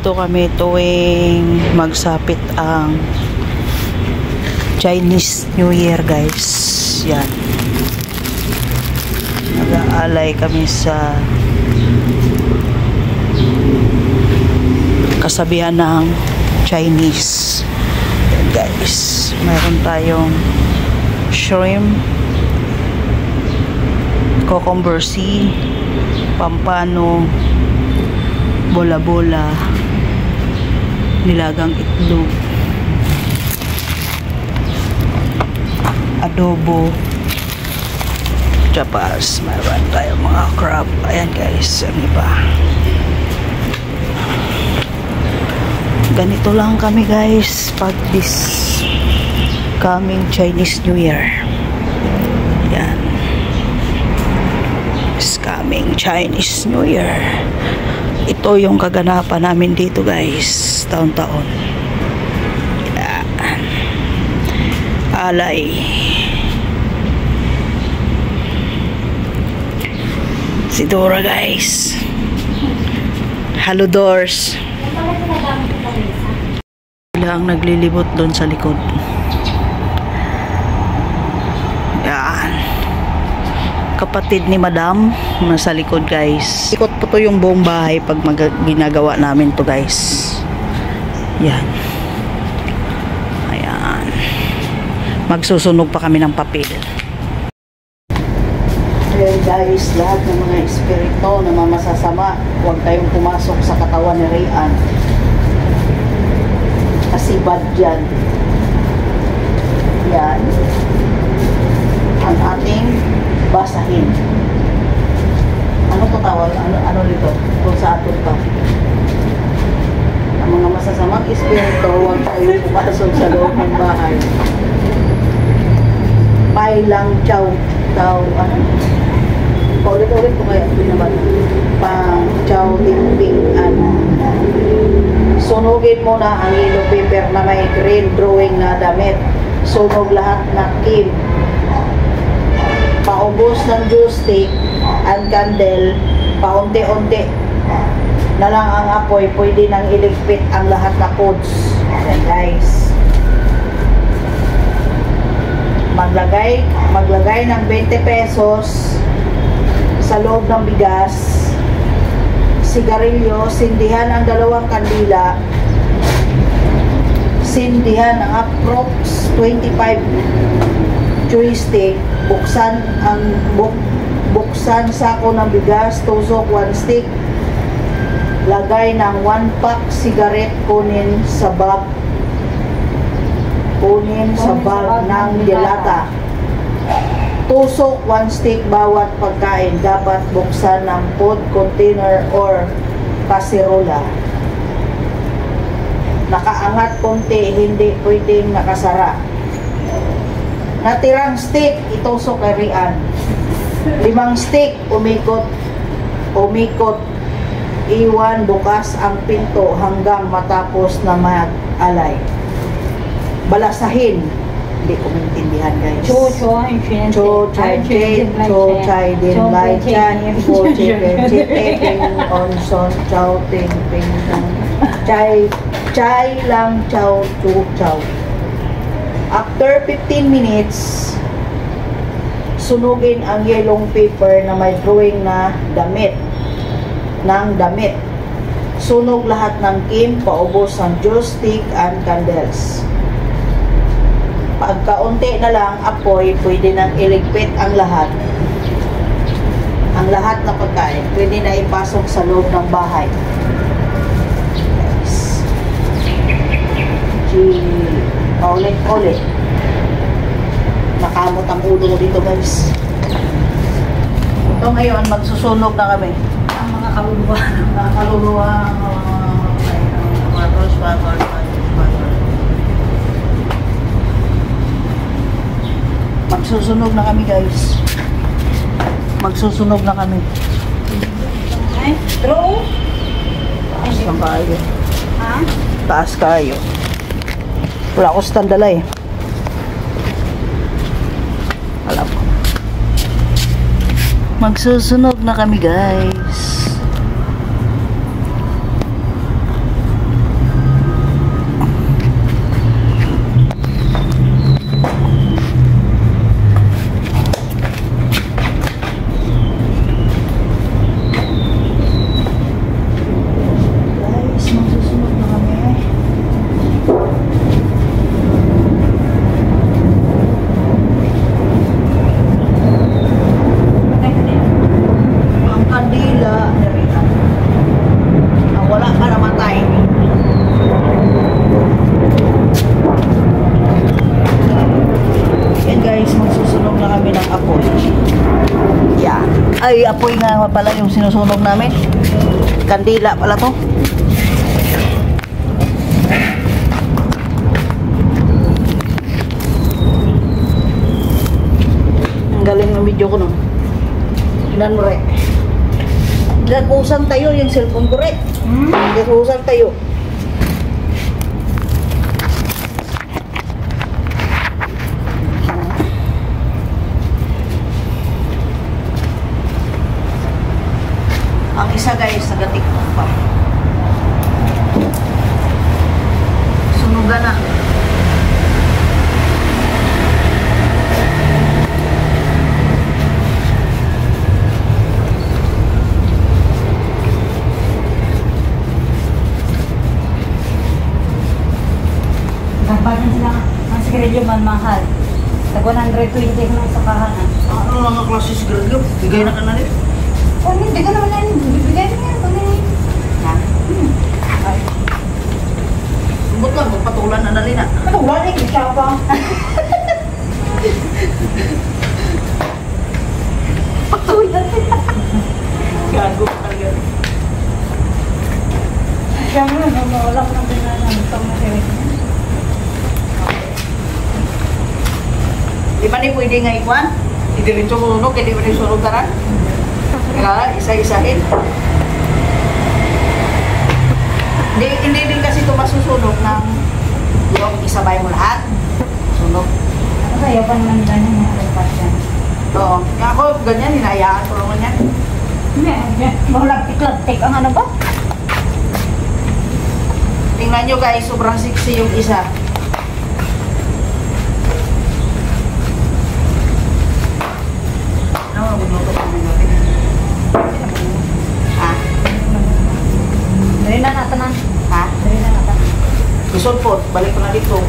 Nandito kami tuwing magsapit ang Chinese New Year, guys. Yan. Nag-aalay kami sa kasabihan ng Chinese. Yan, guys. Mayroon tayong shrimp, cucumber sea, pampano, bola-bola, nilagang itlog, adobo, tapas. Mayroon tayong mga crab. Ayan, guys, ano ba? Ganito lang kami, guys, pag this coming Chinese New Year. Yan. This coming Chinese New Year. Ito yung kaganapan namin dito, guys, taon-taon. Yan. Alay. Si Dora, guys. Hello, doors. Sila ang naglilibot doon sa likod. Yan. Kapatid ni Madam nasa likod, guys. Ikot po to yung buong bahay pag ginagawa namin to, guys. Yan. Ayan. Magsusunog pa kami ng papel. Ayan, guys, lahat ng mga espiritu na mamasasama, huwag kayong pumasok sa katawan ni Rayan. Kasi bad yan. Yan. Ang ating basahin. Ano to tawag? Ano nito? Kung sa atin pa. Ang mga masasamang espiritu, huwag kayong pumasok sa loob ng bahay. Pailang chow. Ano? Paulit-ulit ko kaya binabat. Pang chow timping sunugin mo na ang yellow paper na may green drawing na damit. Sunog lahat na kim. Paubos ng juice stick and candle, paunti-unti na lang ang apoy, pwede nang iligpit ang lahat na codes. Ayan, guys. Maglagay ng 20 pesos sa loob ng bigas, sigarilyo, sindihan ang 2 kandila, sindihan ang approx 25 joystick, buksan sako ng bigas, tusok 1 stick, lagay ng 1 pack cigarette, kunin sa bag ng delata, tusok 1 stick bawat pagkain, dapat buksan ng food container or kaserola, nakaangat konti, hindi pwedeng nakasara. Natirang stick, itusok kay Rian. 5 stick, umikot, iwan bukas ang pinto hanggang matapos na mag-alay. Balasahin. Hindi ko maintindihan, guys. Cho chai din lai chan, po chipeng on son, chow ting ping chai lang chow chu chow. After 15 minutes, sunugin ang yellow paper na may drawing na damit. Sunog lahat ng kim, paubos ang juice stick and candles. Pagkaunti na lang apoy, pwede nang iligpit ang lahat. Ang lahat na pagkain, pwede na ipasok sa loob ng bahay. Ulit. Nakamot ang ulo dito, guys. Ito ngayon, magsusunog na kami. Ang mga kaluluwa. Magsusunog na kami, guys. Magsusunog na kami. Draw? Taas lang kayo. Ha? Taas kayo. Wala ko stand dala eh. Alam ko. Magsusunog na kami, guys. Ay, apoy nga pala yung sinusunog namin. Kandila pala to. Ang galing ng video ko, no? Tingnan mo, re. Nagkusang tayo yung cellphone ko, re. Nagkusang tayo. Ang isa guys, nagatiktok pa. Sunugan na. Nagbagan sila ang sigarilyo man mahal. Tag 120 ko ng sakahan. Ano lang ang klase sigarilyo? Bigay na ka na rin. Oh, hindi ka naman yan. Bibigay mo yan. Ha? Lubot lang, magpatulan na dali na. Patulan eh, siya pa. Patulan. Gago ka talaga. Siya mo, wala ko nang binanan. Ito mo siya. Di ba ni pwede nga ikuan? Idiretso ko sunog, hindi ba ni sunog taran? Kaya isa-isahin. Hindi din kasi ito masusunog ng yung isabay mo lahat. Sunog. Ano kaya pa naman nila ng mga kapatyan? Oo. Kaya ako ganyan, hinayaan ko naman yan. Hindi, malapit-laptik ang ano ba? Tingnan nyo guys, sobrang sexy yung isa. Ano, magluto pa naman natin. Ha? Dari na natin. Ha? Dari na natin. Gusto po, balik ko na dito.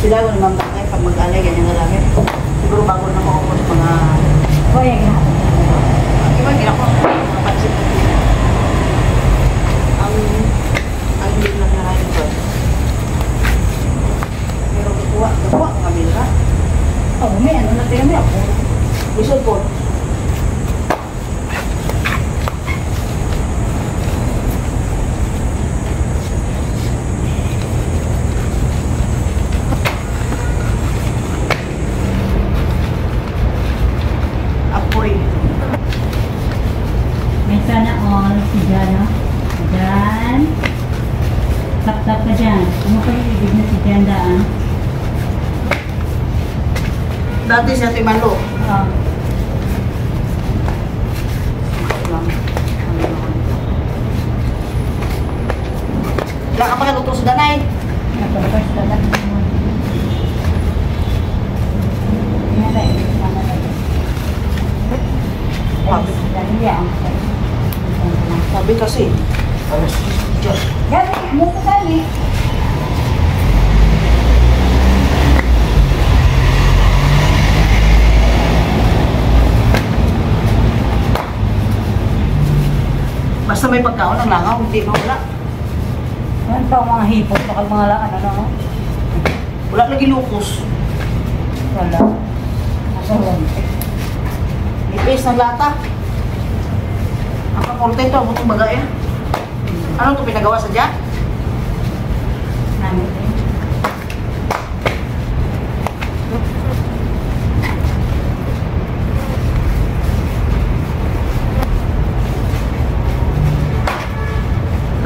Sila ko naman bakay pag mag-alay, ganyan na lang. Siguro bago na ako sa mga... O, yan ginagawa. Iba, ginagawa ko mga pansit. Ang hindi lang na kain ko. Pero kukuha ang kamera. Oh, may ano na tayo, may ako. Gusto po. Apoy. May sana all si Jan, no? Jan. Tap-tap ka dyan. Ano pa yung ibig na si Jan daan? Dati siya timalo. Oo. Wala ka pa naluto sa danay. Nagpapagpas ka lang. Yan na, ibig na natin. Dali yan. Sabi kasi. Gani, mo ko gani. Basta may pagkaon ng langaw, hindi mawala. Ano pa ang mga hipot, bakal mga laan, ano? Wala lagi lukos. Wala. Nasa lonte. Ipis ng lata. Ang kaporte ito, ang butong bagay. Ano ito pinagawa sa dyan? Namin din.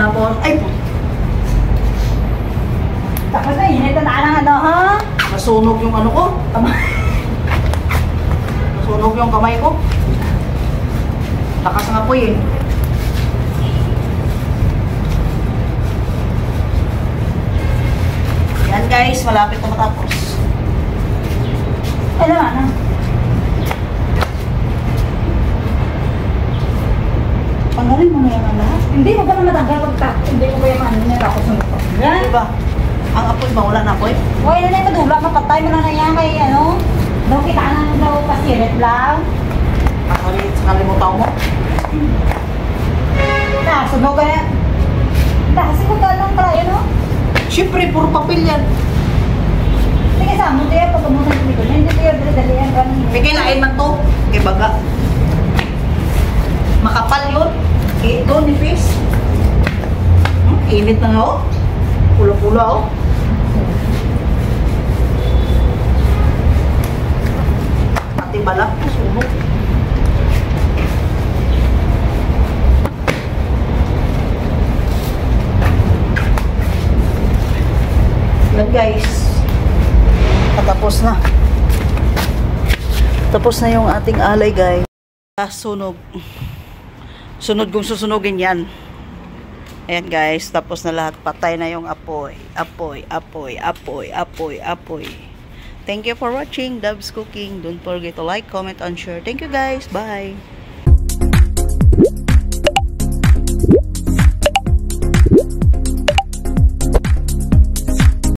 Tapos, ay po, Tapos na, init na ng ano, ha? nasunog yung ano ko. Nasunog yung kamay ko. Lakas ng apoy eh. Yan guys, malapit na matapos. Ano, ano? Tanggalin mo na yan ang lahat. Hindi mo ba na matanggal pagka? Hindi mo ba yung ano nila ako sunod ko? Yan. Diba? Ang apoy ba? Wala na apoy? Huwag na yung madula, mapatay mo na na yan kay ano? Daw kita na daw pasirit lang. Nakalimutan mo? Sunog ka na. Kasi kung galang tayo, no? Siyempre, puro papel yan. Hindi Sige, sa mo tayo pag kamutan ko dito. Hindi tayo dali-dalian ka. May kinain man to. Kay baga. Makapal yun. Ito, nipis. Init na nga, oh. Pula-pula, oh. Pati balak, sunog. Yan guys. Patapos na. Tapos na yung ating alay guys. Sunog. Sunod kung susunugin yan. Ayan guys. Tapos na lahat. Patay na yung apoy. Apoy, apoy, apoy, apoy, apoy. Thank you for watching Dubs Cooking. Don't forget to like, comment, and share. Thank you guys. Bye.